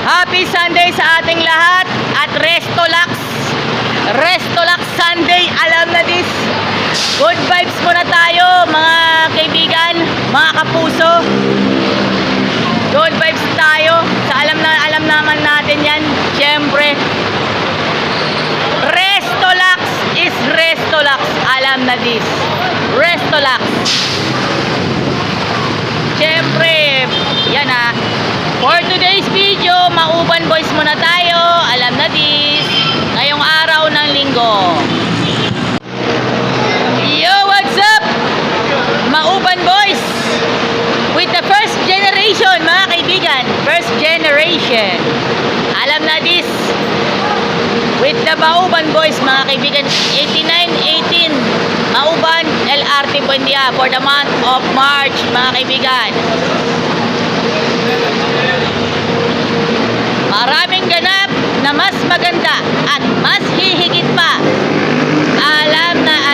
Happy Sunday sa ating lahat at Restolax Sunday, alam na this. Good vibes muna tayo mga kaibigan, mga kapuso. Good vibes tayo sa alam naman natin yan. Siyempre Restolax is Restolax, alam na this. Restolax. Siyempre yan ha. For today's video, Mauban Boys muna tayo. Alam na this. Ngayong araw ng linggo. Yo, what's up? Mauban Boys. With the first generation, mga kaibigan. First generation. Alam na this. With the Mauban Boys, mga kaibigan. 89-18. Mauban, LRT Buendia for the month of March, mga kaibigan. Maraming ganap na mas maganda at mas hihigit pa.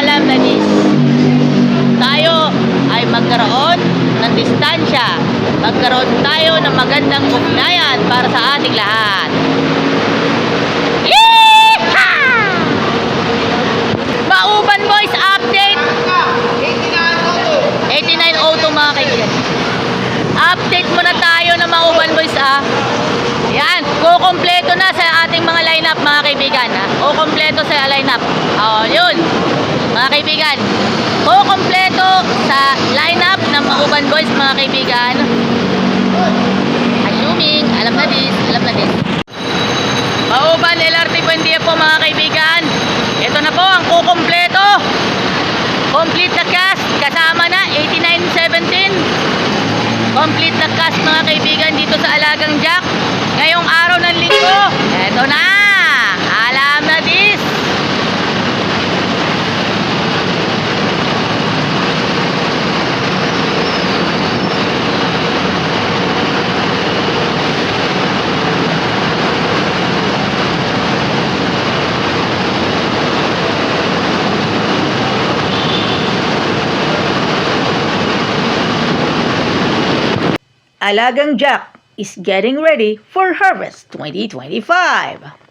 Alam na this. Tayo ay magkaroon ng distansya. Magkaroon tayo ng magandang ugnayan para sa ating lahat. Yeehaw! Mauban Boys update. 8902 mga kaibigan. Update muna tayo ng Mauban Boys Yan, kukumpleto na sa ating mga lineup mga kaibigan kukumpleto sa lineup. Yun mga kaibigan. Kukumpleto sa lineup ng Mauban Boys mga kaibigan. Assuming, alam na this. Mauban LRT Buendia po mga kaibigan. Ito na po ang kukumpleto. Complete na cast, kasama na 89-17. Complete na cast mga kaibigan dito sa Alagang Jack. Ngayong araw ng linggo, eto na, alam na this. Alagang Jack is getting ready for Harvest 2025.